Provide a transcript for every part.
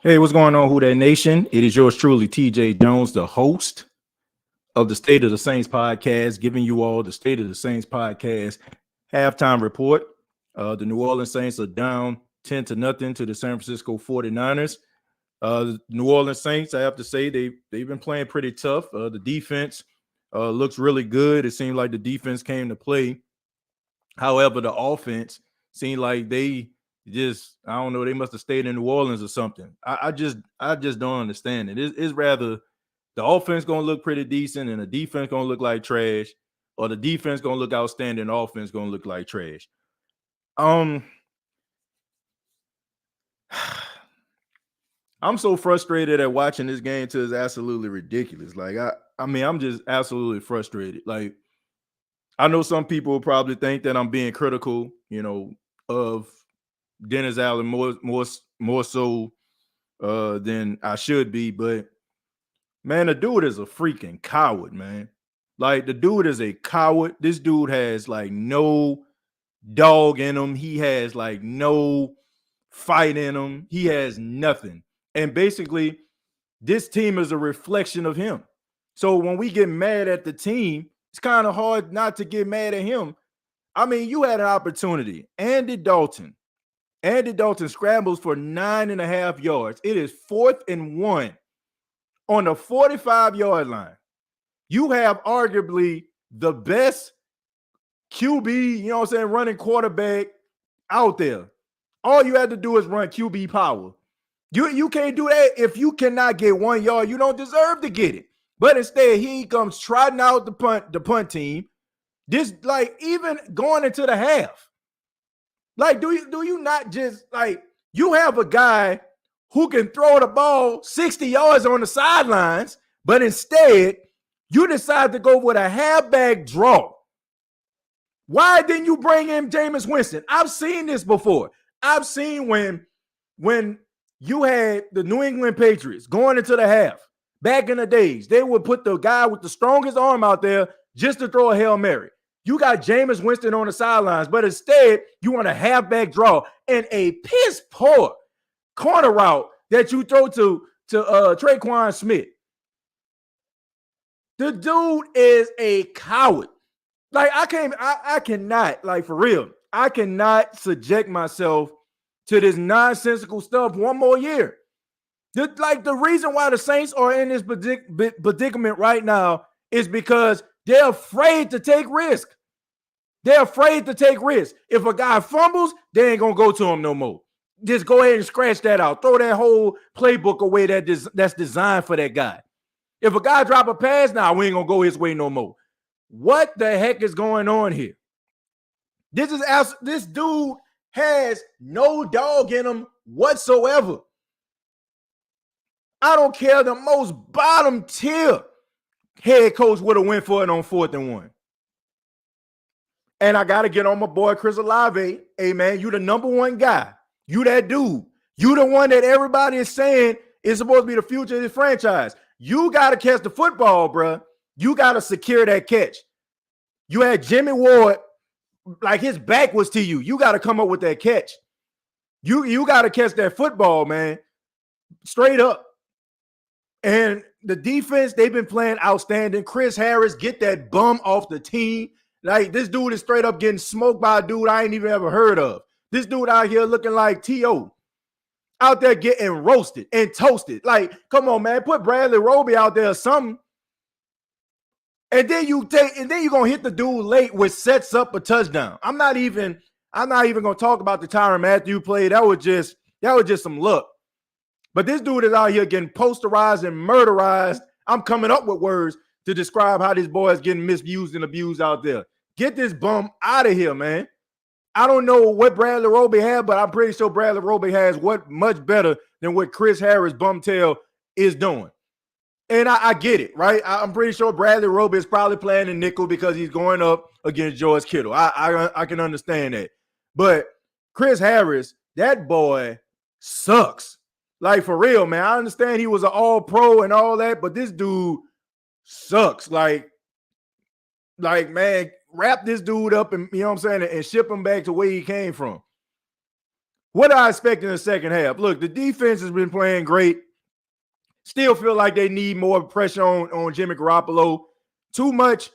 Hey, what's going on, Who That Nation? It is yours truly, TJ Jones, the host of the State of the Saints podcast, giving you all the State of the Saints podcast halftime report. The New Orleans Saints are down 10-0 to the San Francisco 49ers. The New Orleans Saints, I have to say, they've been playing pretty tough. The defense looks really good. It seemed like the defense came to play. However, the offense seemed like they just, I don't know, they must have stayed in New Orleans or something. I just don't understand it. It's rather the offense gonna look pretty decent and the defense gonna look like trash, or the defense gonna look outstanding, the offense gonna look like trash. Um, I'm so frustrated at watching this game till it's absolutely ridiculous. Like I mean, I'm just absolutely frustrated. Like I know some people will probably think that I'm being critical, of Dennis Allen more so than I should be, but man, the dude is a freaking coward, man. Like the dude is a coward. This dude has like no dog in him. He has like no fight in him. He has nothing. And basically, this team is a reflection of him. So when we get mad at the team, it's kind of hard not to get mad at him. I mean, you had an opportunity. Andy Dalton scrambles for 9.5 yards. It is 4th and 1 on the 45-yard line. You have arguably the best QB, running quarterback out there. All you had to do is run QB power. You can't do that. If you cannot get 1 yard, you don't deserve to get it. But instead, he comes trotting out the punt team. This, like, even going into the half. Like, do you not just, like, you have a guy who can throw the ball 60 yards on the sidelines, but instead, you decide to go with a halfback draw. Why didn't you bring in Jameis Winston? I've seen this before. I've seen when you had the New England Patriots going into the half, back in the days, they would put the guy with the strongest arm out there just to throw a Hail Mary. You got Jameis Winston on the sidelines, but instead, you want a halfback draw and a piss poor corner route that you throw to Traquan Smith. The dude is a coward. Like, I cannot, like, for real, I cannot subject myself to this nonsensical stuff one more year. The reason why the Saints are in this predicament right now is because they're afraid to take risk. They're afraid to take risk. If a guy fumbles, they ain't going to go to him no more. Just go ahead and scratch that out. Throw that whole playbook away that's designed for that guy. If a guy drop a pass, now we ain't going to go his way no more. What the heck is going on here? This dude has no dog in him whatsoever. I don't care, the most bottom tier head coach would have went for it on 4th and 1. And I got to get on my boy Chris Olave. Hey, man, you the number one guy. You that dude. You the one that everybody is saying is supposed to be the future of this franchise. You got to catch the football, bro. You got to secure that catch. You had Jimmy Ward, like his back was to you. You got to come up with that catch. You got to catch that football, man. Straight up. And the defense, they've been playing outstanding. Chris Harris, get that bum off the team. Like, this dude is straight up getting smoked by a dude I ain't even ever heard of. This dude out here looking like T.O. out there getting roasted and toasted. Like, come on, man. Put Bradley Roby out there or something. And then you're gonna hit the dude late, which sets up a touchdown. I'm not even gonna talk about the Tyrann Mathieu play. That was just some luck. But this dude is out here getting posterized and murderized. I'm coming up with words to describe how this boy is getting misused and abused out there. Get this bum out of here, man. I don't know what Bradley Roby had, but I'm pretty sure Bradley Roby has what much better than what Chris Harris bumtail is doing. And I get it, right? I'm pretty sure Bradley Roby is probably playing in nickel because he's going up against George Kittle. I can understand that. But Chris Harris, that boy sucks. Like, for real, man. I understand he was an all-pro and all that, but this dude sucks. Like, man, wrap this dude up and, you know what I'm saying, and ship him back to where he came from. What I expect in the second half? Look, the defense has been playing great. Still feel like they need more pressure on Jimmy Garoppolo. Too much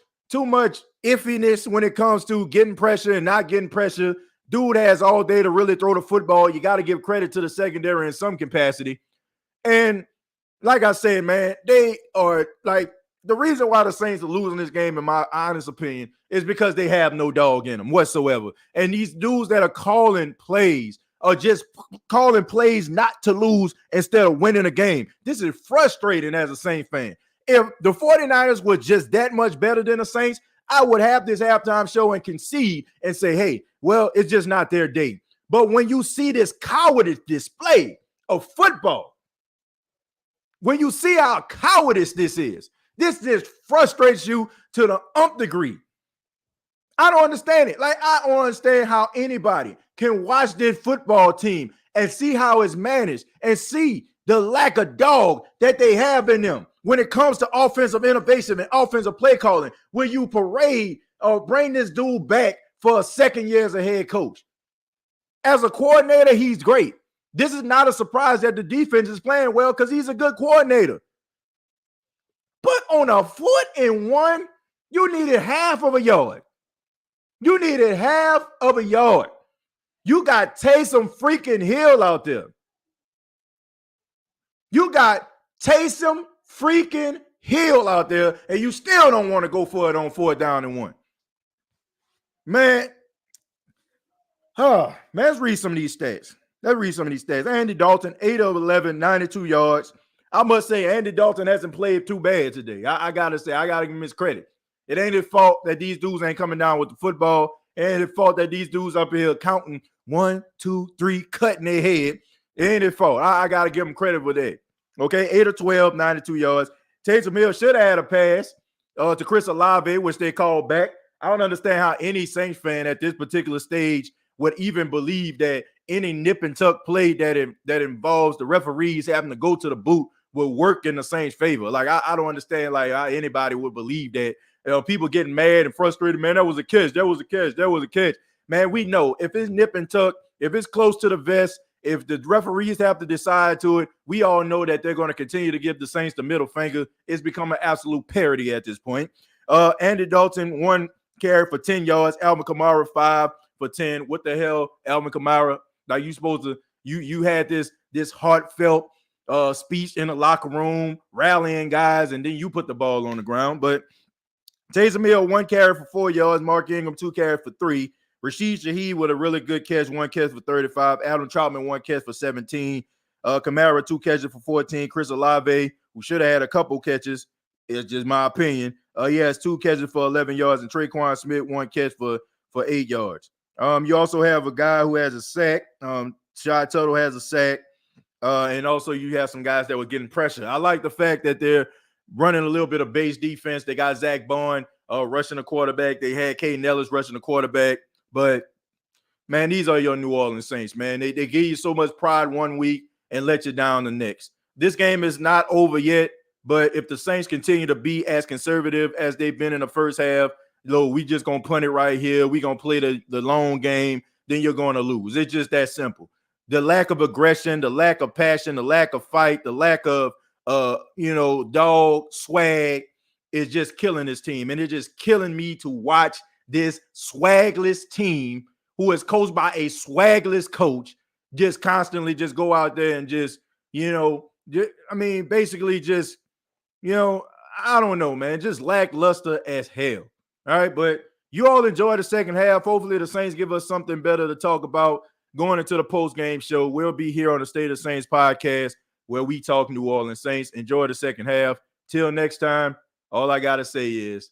iffiness when it comes to getting pressure and not getting pressure. Dude has all day to really throw the football. You got to give credit to the secondary in some capacity. And like I said, man, they are like the reason why the Saints are losing this game, in my honest opinion, is because they have no dog in them whatsoever. And these dudes that are calling plays are just calling plays not to lose instead of winning a game. This is frustrating as a Saints fan. If the 49ers were just that much better than the Saints, I would have this halftime show and concede and say, hey, well, it's just not their day. But when you see this cowardice display of football, when you see how cowardice this is, this just frustrates you to the nth degree. I don't understand it. Like, I don't understand how anybody can watch this football team and see how it's managed and see the lack of dog that they have in them when it comes to offensive innovation and offensive play calling, when you parade or bring this dude back for a second year as a head coach. As a coordinator, he's great. This is not a surprise that the defense is playing well because he's a good coordinator. But on a 4th and 1, you needed half of a yard. You needed half of a yard. You got Taysom freaking Hill out there. You got Taysom freaking Hill out there, and you still don't want to go for it on 4th down and 1. Man, let's read some of these stats. Andy Dalton, 8 of 11, 92 yards. I must say, Andy Dalton hasn't played too bad today. I got to say, I got to give him his credit. It ain't his fault that these dudes ain't coming down with the football. It ain't his fault that these dudes up here counting 1, 2, 3, cutting their head. It ain't his fault. I got to give him credit for that. Okay, 8 of 12, 92 yards. Taysom Hill should have had a pass to Chris Olave, which they called back. I don't understand how any Saints fan at this particular stage would even believe that any nip and tuck play that involves the referees having to go to the boot will work in the Saints' favor. Like, I don't understand like how anybody would believe that. People getting mad and frustrated, man, that was a catch. Man, we know if it's nip and tuck, if it's close to the vest, if the referees have to decide to it, we all know that they're going to continue to give the Saints the middle finger. It's become an absolute parody at this point. Andy Dalton, 1 carry for 10 yards. Alvin Kamara, 5 for 10. What the hell, Alvin Kamara? Like, you supposed to, you had this heartfelt speech in the locker room, rallying guys, and then you put the ball on the ground. But Taysom Hill, 1 carry for 4 yards. Mark Ingram, 2 carry for 3. Rashid Shaheed with a really good catch, 1 catch for 35. Adam Troutman, 1 catch for 17. Kamara, 2 catches for 14. Chris Olave, who should have had a couple catches, it's just my opinion. He has 2 catches for 11 yards, and Traquan Smith, 1 catch for 8 yards. You also have a guy who has a sack. Shy Tuttle has a sack. And also you have some guys that were getting pressure. I like the fact that they're running a little bit of base defense. They got Zach Bond rushing the quarterback. They had Caden Ellis rushing the quarterback. But, man, these are your New Orleans Saints, man. They give you so much pride one week and let you down the next. This game is not over yet, but if the Saints continue to be as conservative as they've been in the first half, we just going to punt it right here. We're going to play the long game. Then you're going to lose. It's just that simple. The lack of aggression, the lack of passion, the lack of fight, the lack of, dog swag is just killing this team. And it's just killing me to watch this swagless team who is coached by a swagless coach just constantly just go out there and just, basically just, I don't know, man, just lackluster as hell. All right, but you all enjoy the second half. Hopefully the Saints give us something better to talk about going into the post-game show. We'll be here on the State of Saints podcast where we talk New Orleans Saints. Enjoy the second half. Till next time, all I got to say is